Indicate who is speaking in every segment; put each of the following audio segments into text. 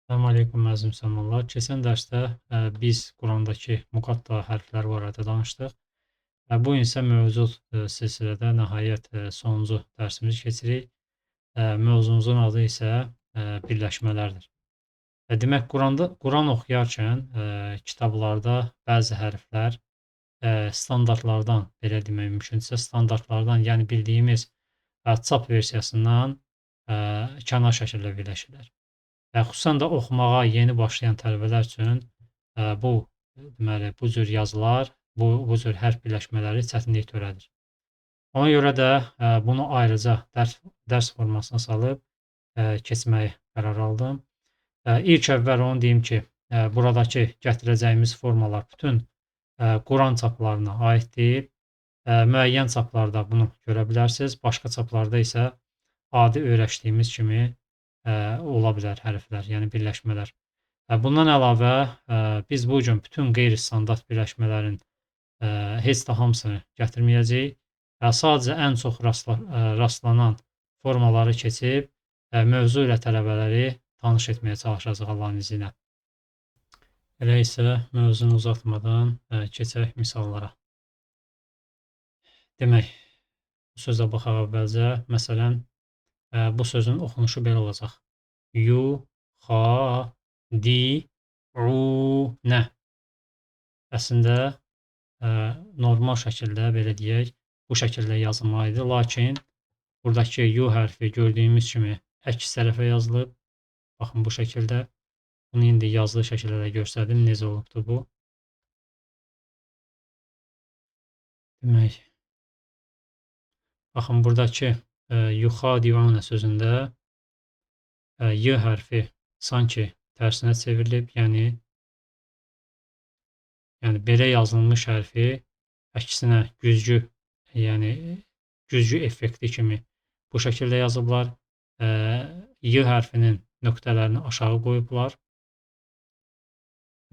Speaker 1: Salam aleykum əziz müsəlmanlar. Keçən dərsdə biz Qurandakı müqatta hərflər barədə danışdıq. Bu gün isə mövcud silsilədə nəhayət sonuncu dərsimizi keçirik. Mövzumuzun adı isə birləşmələrdir. Demək, Quran oxuyarkən kitablarda bəzi hərflər standartlardan, belə demək mümkündürsə, standartlardan, yəni bildiyimiz çap versiyasından kənar şəkildə birləşirlər. Xüsusən də oxumağa yeni başlayan tələbələr üçün bu deməli bu cür yazılar, bu cür hərf birləşmələri çətinlik törədir. Ona görə də bunu ayrıca dərs formasına salıb keçməyi qərar aldım. İlk əvvəl onu deyim ki, buradakı gətirəcəyimiz formalar bütün Quran çaplarına aid deyil. Müəyyən çaplarda bunu görə bilərsiniz. Başqa çaplarda isə adi öyrəşdiyimiz kimi ola bilər hərflər, yəni birləşmələr. Bundan əlavə biz bu gün bütün qeyri-standart birləşmələrin heç də hamısını gətirməyəcəyik. Sadəcə ən çox rastlanan formaları keçib mövzu ilə tələbələri tanış etməyə çalışacağıq Allahın izni ilə. Elə isə mövzunu uzatmadan keçək misallara. Demək, bu sözə baxaq əvvəlcə. Məsələn, bu sözün oxunuşu belə olacaq. Yuxadi'unə. Əslində normal şəkildə belə deyək, bu şəkildə yazılmalıdır. Lakin buradakı yu hərfi gördüyümüz kimi əks tərəfə yazılıb. Baxın bu şəkildə. Bunu indi yazılı şəkildə də göstərdim. Necə olubdur bu? Demək, baxın buradakı yuxadi'unə sözündə y hərfi sanki tərsinə çevrilib, yəni belə yazılmış hərfi əksinə güzgü, yəni güzgü effekti kimi bu şəkildə yazıblar. Y hərfinin nöqtələrini aşağı qoyublar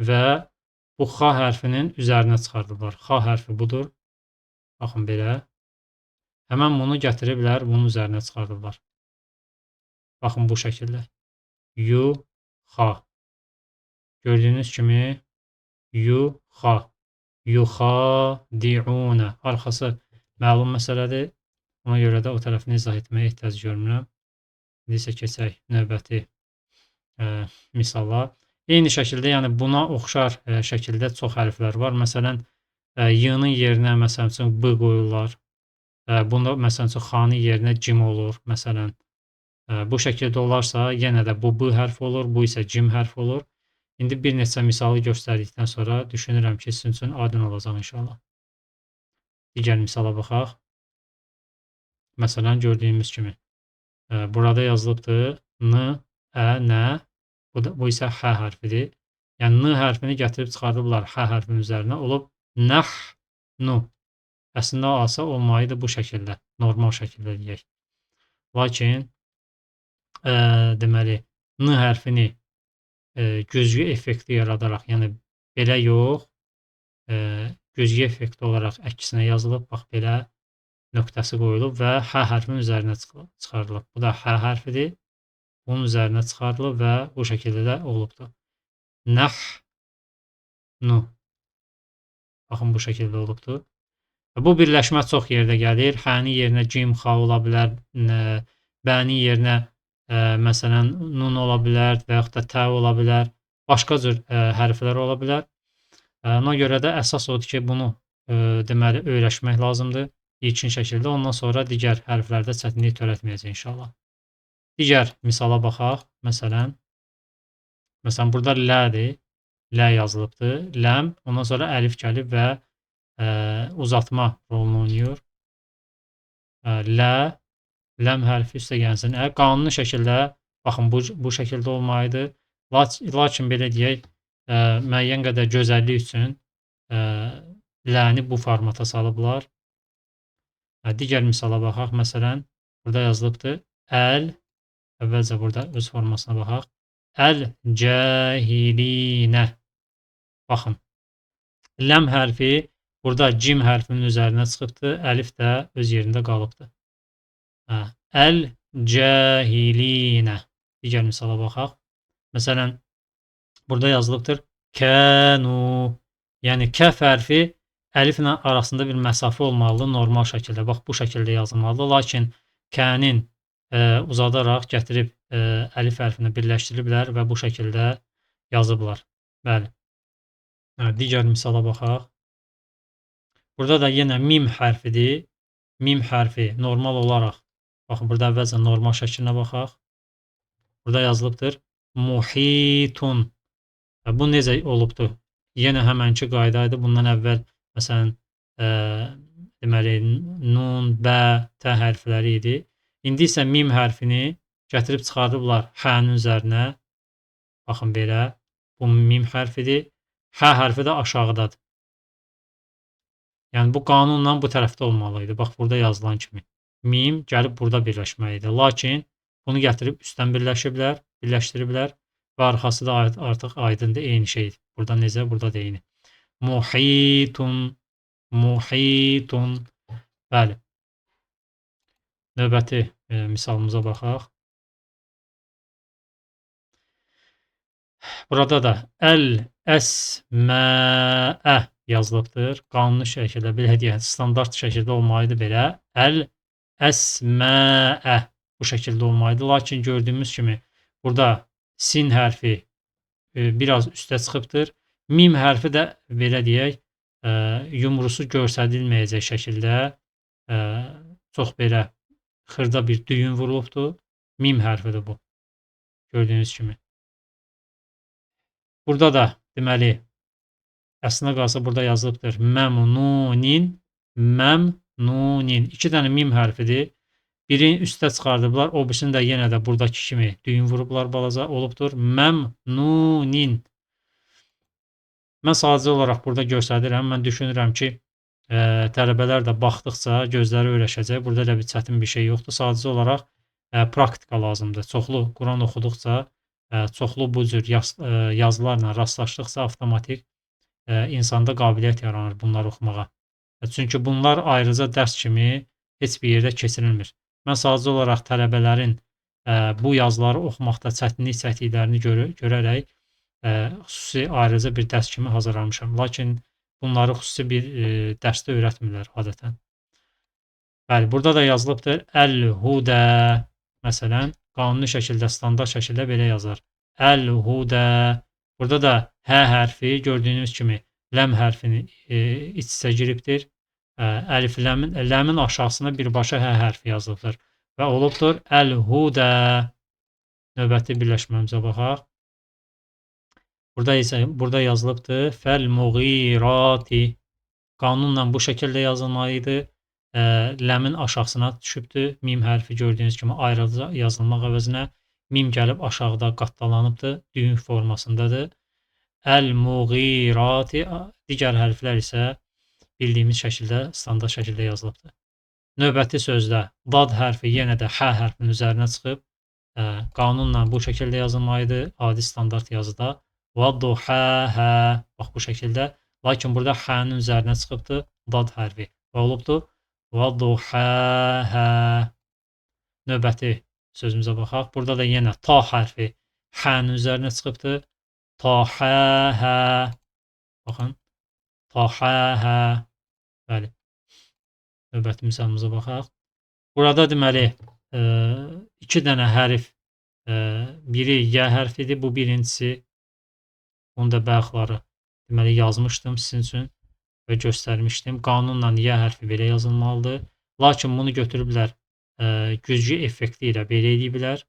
Speaker 1: və bu x hərfinin üzərinə çıxardıblar. X hərfi budur. Baxın belə. Həmən bunu gətiriblər, bunun üzərinə çıxardıblar. Baxın bu şəkildə. Yuxa. Gördüyünüz kimi yuxa. Yuxadi'unə. Arxası məlum məsələdir. Ona görə də o tərəfini izah etməyə ehtiyac görmürəm. İndi isə keçək növbəti misala. Eyni şəkildə, yəni buna oxşar şəkildə çox hərflər var. Məsələn, y-nın yerinə məsələn üçün b qoyurlar. Bunda məsələn üçün x-nın yerinə cim olur. Məsələn, bu şəkildə olarsa, yenə də bu b hərfi olur, bu isə cim hərfi olur. İndi bir neçə misalı göstərdikdən sonra düşünürəm ki, sizin üçün aydın olacaq inşallah. Digər misala baxaq. Məsələn, gördüyümüz kimi. Burada yazılıbdır n, ə, nə. Bu isə h hərfidir. Yəni n hərfini gətirib çıxardıblar h hərfinin üzərinə. Olub nəhnu. Əslində alsa olmalıydı bu şəkildə. Normal şəkildə deyək. Lakin deməli n hərfini güzgü effekti yaradaraq, yəni belə yox, güzgü effekti olaraq əksinə yazılıb, bax belə nöqtəsi qoyulub və h hərfinin üzərinə çıxarılıb. Bu da h hərfidir. Bunun üzərinə çıxarılıb və bu şəkildə də olubdur. Nəhnu. Baxın bu şəkildə olubdur. Bu birləşmə çox yerdə gəlir. H-nin yerinə cim, x ola bilər, b-nin yerinə məsələn nun ola bilər və yaxud da t ola bilər. Başqa cür hərflər ola bilər. Ona görə də əsas odur ki, bunu deməli öyrəşmək lazımdır ilkin şəkildə. Ondan sonra digər hərflərdə çətinlik törətməyəcək inşallah. Digər misala baxaq. Məsələn, burada lədir. Lə yazılıbdır. Ləm. Ondan sonra əlif gəlib və uzatma rolunu oynayır. Lə. Ləm hərfi üstə gəlsin. Qanuni şəkildə, baxın bu şəkildə olmalıdır. Lakin belə deyək, müəyyən qədər gözəllik üçün ləni bu formata salıblar. Digər misala baxaq. Məsələn, burada yazılıbdır. Əl. Əvvəlcə burada öz formasına baxaq. Əl-cəhilinə. Baxın. Ləm hərfi burada cim hərfinin üzərinə çıxıbdır. Əlif də öz yerində qalıbdır. Əl-cəhilinə. Digər misala baxaq. Məsələn, Burada yazılıbdır. Kənu. Yəni kəf hərfi əliflə arasında bir məsafə olmalıdır normal şəkildə. Bax bu şəkildə yazılmalıdır. Lakin kənin uzadaraq gətirib əlif hərfini birləşdiriblər və bu şəkildə yazıblar. Bəli. Digər misala baxaq. Burada da yenə mim hərfidir. Mim hərfi normal olaraq, baxın burada əvvəlcə normal şəklinə baxaq. Burada yazılıbdır. Muhitun. Bu necə olubdur? Yenə həmənki qayda idi. Bundan əvvəl məsələn deməli nun, bə, tə hərfləri idi. İndi isə mim hərfini gətirib çıxardıblar hənin üzərinə. Baxın belə. Bu mim hərfidir. Hə hərfi də aşağıdadır. Yəni bu qanunla bu tərəfdə olmalı idi. Bax burada yazılan kimi. Mim gəlib burada birləşməlidir. Lakin bunu gətirib üstdən birləşdiriblər və arxası da artıq aydındır, eyni şeydir. Burada necə? Burada da eyni. Muhitun, muhitun. Bəli. Növbəti misalımıza baxaq. Burada da əl-əsməə yazılıbdır. Qanuni şəkildə, belə deyək, standart şəkildə olmalıdır belə. Əl-əsməə bu şəkildə olmalıdır. Lakin gördüyümüz kimi burada sin hərfi biraz üstə çıxıbdır. Mim hərfi də belə deyək, yumrusu göstərilməyəcək şəkildə çox belə xırda bir düyün vurulubdur. Mim hərfidir bu. Gördüyünüz kimi. Burada da deməli əslində qalsa burada yazılıbdır. Məmnunin, məmnunin. 2 dənə mim hərfidir. Birini üstə çıxardıblar, o birisini də yenə də buradakı kimi düyün vurublar, balaca olubdur. Məmnunin. Mən sadəcə olaraq burada göstərirəm. Mən düşünürəm ki, tələbələr də baxdıqca gözləri öyrəşəcək. Burada elə bir çətin bir şey yoxdur. Sadəcə olaraq praktika lazımdır. Çoxlu Quran oxuduqca, çoxlu bu cür yazılarla rastlaşdıqca avtomatik insanda qabiliyyət yaranır bunları oxumağa. Çünki bunlar ayrıca dərs kimi heç bir yerdə keçirilmir. Mən sadəcə olaraq tələbələrin bu yazıları oxumaqda çətinlik çəkdiklərini görərək xüsusi ayrıca bir dərs kimi hazırlamışam. Lakin bunları xüsusi bir dərsdə öyrətmirlər adətən. Bəli, burada da yazılıbdır. Əl-hudə. Məsələn, qanuni şəkildə, standart şəkildə belə yazar. Əl-hudə. Burada da hə hərfi gördüyünüz kimi ləm hərfini iç-içə giribdir. Əlif ləmin aşağısına birbaşa hə hərfi yazılıbdır. Və olubdur əl-hudə. Növbəti birləşməmizə baxaq. Burada yazılıbdır. Fəl-muğirati. Qanunla bu şəkildə yazılmalıydı. Ləmin aşağısına düşübdür. Mim hərfi gördüyünüz kimi ayrıca yazılmaq əvəzinə mim gəlib aşağıda qattalanıbdır. Düyün formasındadır. Əl-muğirati. Digər hərflər isə bildiyimiz şəkildə, standart şəkildə yazılıbdır. Növbəti sözdə dad hərfi yenə də hə hərfinin üzərinə çıxıb qanunla bu şəkildə yazılmalıydı. Adi standart yazıda. Vəduhəhə. Bax bu şəkildə. Lakin burada hənin üzərinə çıxıbdır dad hərfi. Və olubdur. Vəduhəhə. Növbəti sözümüzə baxaq. Burada da yenə ta hərfi hənin üzərinə çıxıbdır. Tahəhə. Baxın. Tahəhə. Bəli. Növbəti misalımıza baxaq. Burada deməli 2 dənə hərf, biri yə hərfidir. Bu birincisi. Bunu da bəxtları deməli yazmışdım sizin üçün və göstərmişdim. Qanunla yə hərfi belə yazılmalıdır. Lakin bunu götürüblər güzgü effekti ilə belə ediblər.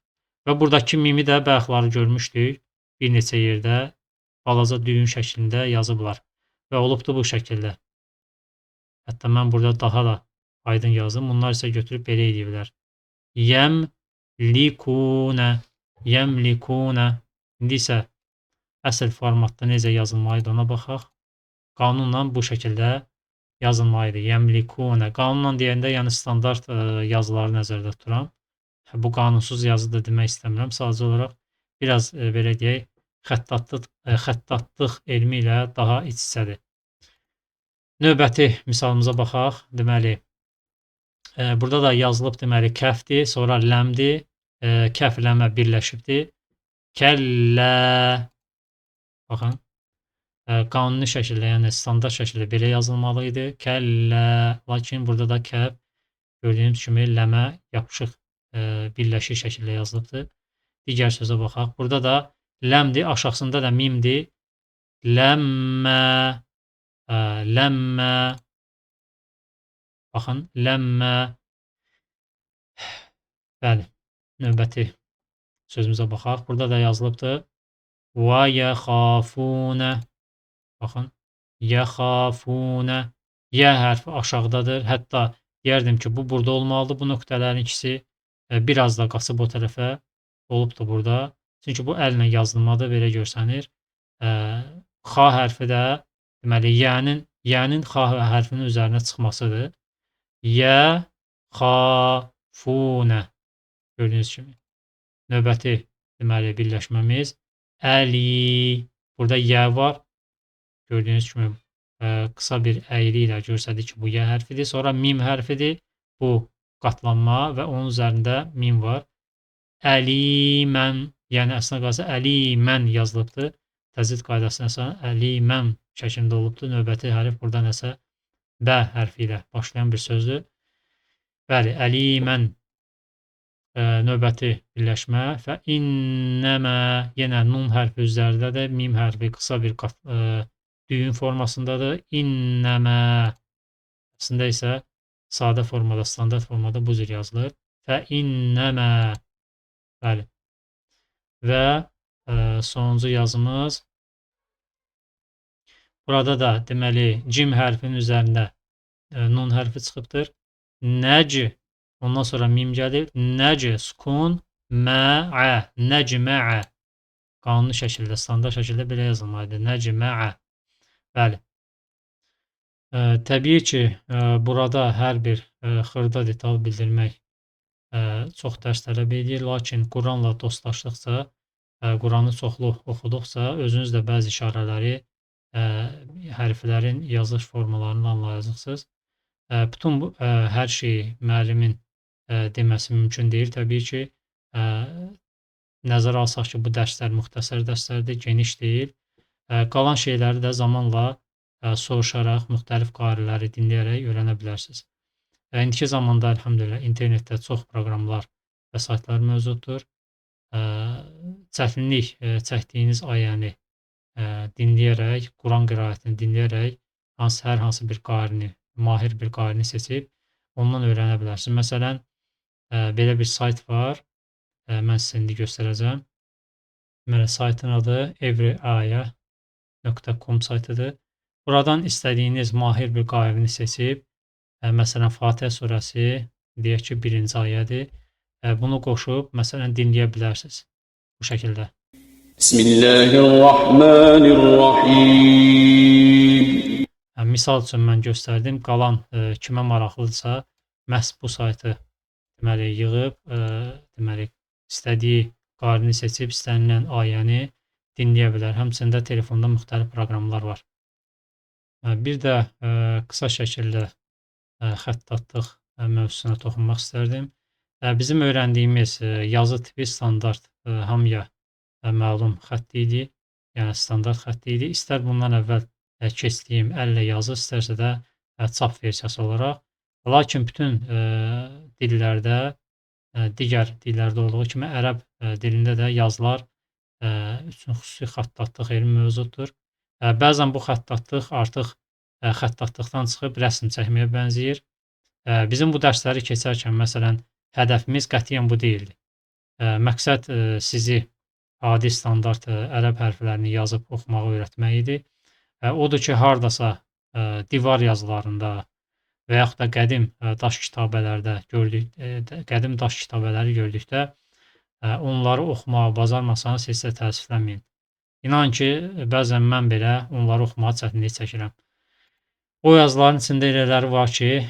Speaker 1: Və buradakı mimi də bəxtları görmüşdük. Bir neçə yerdə balaca düyün şəklində yazıblar. Və olubdur bu şəkildə. Hətta mən burada daha da aydın yazdım. Bunlar isə götürüb belə ediblər. Yəmlikunə. Yəmlikunə. İndi isə əsl formatda necə yazılmalıydı ona baxaq. Qanunla bu şəkildə yazılmalıydı. Yəmlikunə. Qanunla deyəndə yəni standart yazıları nəzərdə tuturam. Bu qanunsuz yazı da demək istəmirəm. Sadəcə olaraq biraz belə deyək, xəttatlıq elmi ilə daha iç-içədir. Növbəti misalımıza baxaq. Deməli, burada da yazılıb deməli kəfdir, sonra ləmdir. Kəf ləmə birləşibdir. Kəllə. Baxın, qanuni şəkildə, yəni standart şəkildə belə yazılmalı idi. Kəllə, lakin burada da kəf gördüyünüz kimi ləmə yapışıq birləşik şəkildə yazılıbdır. Digər sözə baxaq. Burada da ləmdir, aşağısında da mimdir. Ləmmə, ləmmə. Baxın, ləmmə. Bəli, növbəti sözümüzə baxaq. Burada da yazılıbdır. Və yəxafunə. Baxın, yəxafunə. Yə hərfi aşağıdadır. Hətta deyərdim ki, bu burada olmalıdır. Bu nöqtələrin ikisi biraz da qaçıb o tərəfə olubdur burada. Çünki bu əllə yazılmadır, belə görsənir. Xa hərfi də deməli yənin xa hərfinin üzərinə çıxmasıdır. Yə xafunə. Gördüyünüz kimi. Növbəti deməli birləşməmiz əli. Burada yə var. Gördüyünüz kimi qısa bir əyri ilə göstərdik ki, bu yə hərfidir. Sonra mim hərfidir. Bu qatlanma və onun üzərində mim var. Əlimən, yəni əslində qalsa əlimən yazılıbdır. Təzid qaydasına əsasən əlimən şəklində olubdur. Növbəti hərf burada nəsə bə hərfi ilə başlayan bir sözdür. Bəli, əlimən. Növbəti birləşmə və innəmə, yenə nun hərfi üzərindədir, mim hərfi qısa bir düyün formasındadır. İnnəmə, əslində isə sadə formada, standart formada bu cür yazılır. Və innəmə, bəli. Və sonuncu yazımız, burada da deməli cim hərfinin üzərində nun hərfi çıxıbdır. Nəc. Ondan sonra mim gəlir. Nəc, sukun, mə'ə, nəcmə'ə. Qanuni şəkildə, standart şəkildə belə yazılmalıdır. Nəcmə'ə. Bəli. Təbii ki, burada hər bir xırda detal bildirmək çox dərs tələb edir. Lakin Quranla dostlaşdıqca, Quranı çoxlu oxuduqca özünüz də bəzi işarələri, hərflərin yazılış formalarını anlayacaqsınız. Bütün bu, hər şeyi müəllimin deməsi mümkün deyil. Təbii ki, nəzərə alsaq ki, bu dərslər müxtəsər dərslərdir, geniş deyil. Qalan şeyləri də zamanla soruşaraq, müxtəlif qariləri dinləyərək öyrənə bilərsiniz. İndiki zamanda, əlhamdülillah, internetdə çox proqramlar və saytlar mövcuddur. Çətinlik çəkdiyiniz ayəni dinləyərək, Quran qiraətini dinləyərək, hər hansı bir qarini, mahir bir qarini seçib, ondan öyrənə bilərsiniz. Məsələn, belə bir sayt var. Mən sizə indi göstərəcəm. Deməli, saytın adı everyaya.com saytıdır. Buradan istədiyiniz mahir bir qarini seçib, məsələn, Fatihə surəsi, deyək ki, 1-ci ayədir. Bunu qoşub, məsələn, dinləyə bilərsiniz. Bu şəkildə. Bismillahirrahmanirrahim. Misal üçün mən göstərdim. Qalan kimə maraqlıdırsa, məhz bu saytı deməli yığıb, deməli istədiyi qarini seçib, istənilən ayəni dinləyə bilər. Həmçində telefonda müxtəlif proqramlar var. Bir də qısa şəkildə xəttatlıq mövzusuna toxunmaq istərdim. Bizim öyrəndiyimiz yazı tipi standart, hamıya məlum xətt idi, yəni standart xətt idi. İstər bundan əvvəl keçdiyim əllə yazı, istərsə də çap versiyası olaraq. Lakin bütün dillərdə, digər dillərdə olduğu kimi ərəb dilində də yazılar üçün xüsusi xəttatlıq elmi mövcuddur. Bəzən bu xəttatlıq artıq xəttatlıqdan çıxıb rəsm çəkməyə bənzəyir. Bizim bu dərsləri keçərkən, məsələn, hədəfimiz qətiyyən bu deyildi. Məqsəd sizi adi standart ərəb hərflərini yazıb oxumağı öyrətmək idi. Odur ki, hardasa divar yazılarında və yaxud da qədim daş kitabələri gördükdə onları oxumağı bacarmasanız heç də təəssüflənməyin. İnan ki, bəzən mən belə onları oxumağa çətinlik çəkirəm. O yazıların içində elələri var ki,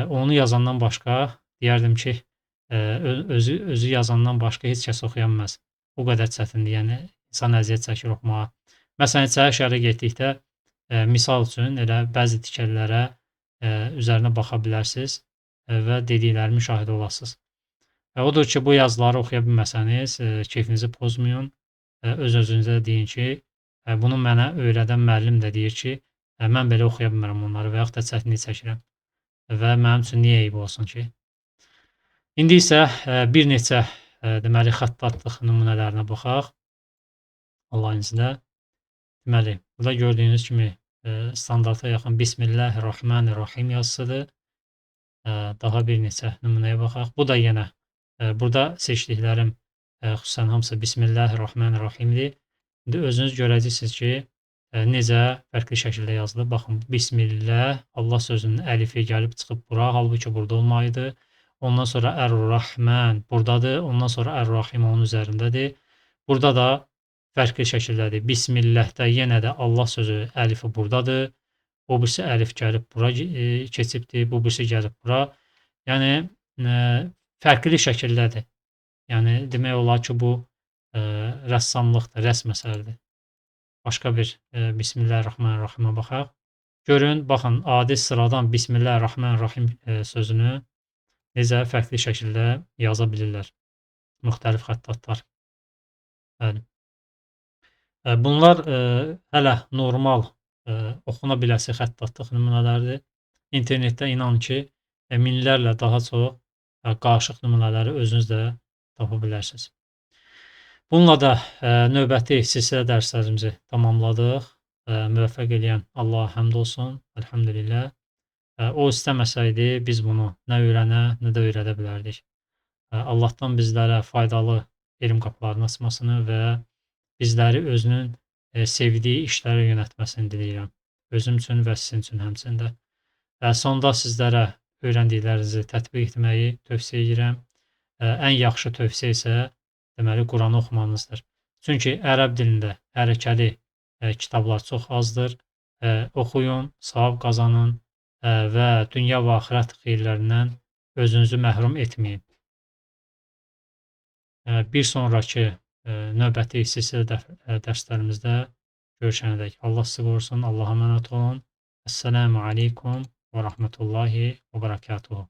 Speaker 1: onu yazandan başqa, deyərdim ki, özü yazandan başqa heç kəs oxuya bilməz. O qədər çətindir, yəni insan əziyyət çəkir oxumağa. Məsələn, içəri şəhərə getdikdə, misal üçün elə bəzi tikəlilərə üzərinə baxa bilərsiniz və dediklərimi müşahidə olasınız. Odur ki, bu yazıları oxuya bilməsəniz, keyfinizi pozmayın, öz-özünüzə deyin ki, Bunu mənə öyrədən müəllim də deyir ki, mən belə oxuya bilmərəm onları və yaxud da çətinlik çəkirəm və mənim üçün niyə eyib olsun ki? İndi isə bir neçə deməli xəttatlıq nümunələrinə baxaq Allahın izni ilə. Deməli, burada gördüyünüz kimi standarta yaxın Bismillahirrahmanirrahim yazısıdır. Daha bir neçə nümunəyə baxaq. Bu da yenə burada seçdiklərim xüsusən hamısı Bismillahirrahmanirrahimdir. İndi özünüz görəcəksiniz ki, necə fərqli şəkildə yazılıb. Baxın, Bismillah, Allah sözünün əlifi gəlib çıxıb bura, halbuki burada olmalıdır. Ondan sonra Ər-Rahman buradadır. Ondan sonra Ər-Rahim onun üzərindədir. Burada da fərqli şəkildədir. Bismillahdə yenə də Allah sözü əlifi buradadır. O birisi əlif gəlib bura keçibdir, bu birisi gəlib bura. Yəni fərqli şəkildədir. Yəni demək olar ki, bu rəssamlıqdır, rəsm əsəridir. Başqa bir Bismillahirrahmanirrahimə baxaq. Görün, baxın, adi sıradan Bismillahirrahmanirrahim sözünü necə fərqli şəkildə yaza bilirlər müxtəlif xəttatlar. Bəli. Bunlar hələ normal oxuna biləsi xəttatlıq nümunələridir. İnternetdə inanın ki, minlərlə daha çox qarışıq nümunələri özünüz də tapa bilərsiniz. Bununla da növbəti silsilə dərslərimizi tamamladıq. Müvəffəq eləyən Allaha həmd olsun, əlhəmdülillah. O istəməsəydi biz bunu nə öyrənə, nə də öyrədə bilərdik. Allahdan bizlərə faydalı elm qapılarını açmasını və bizləri özünün sevdiyi işlərə yönəltməsini diləyirəm. Özüm üçün və sizin üçün həmçində. Sonda sizlərə öyrəndiklərinizi tətbiq etməyi tövsiyə edirəm. Ən yaxşı tövsiyə isə deməli Quranı oxumanızdır. Çünki ərəb dilində hərəkəli kitablar çox azdır. Oxuyun, savab qazanın və dünya və axirət xeyirlərindən özünüzü məhrum etməyin. Bir sonraki növbəti silsilə dərslərimizdə görüşənədək Allah sizi qorusun, Allaha əmanət olun. Əssəlamu aleykum və rəhmətullahi və bərəkatuhu.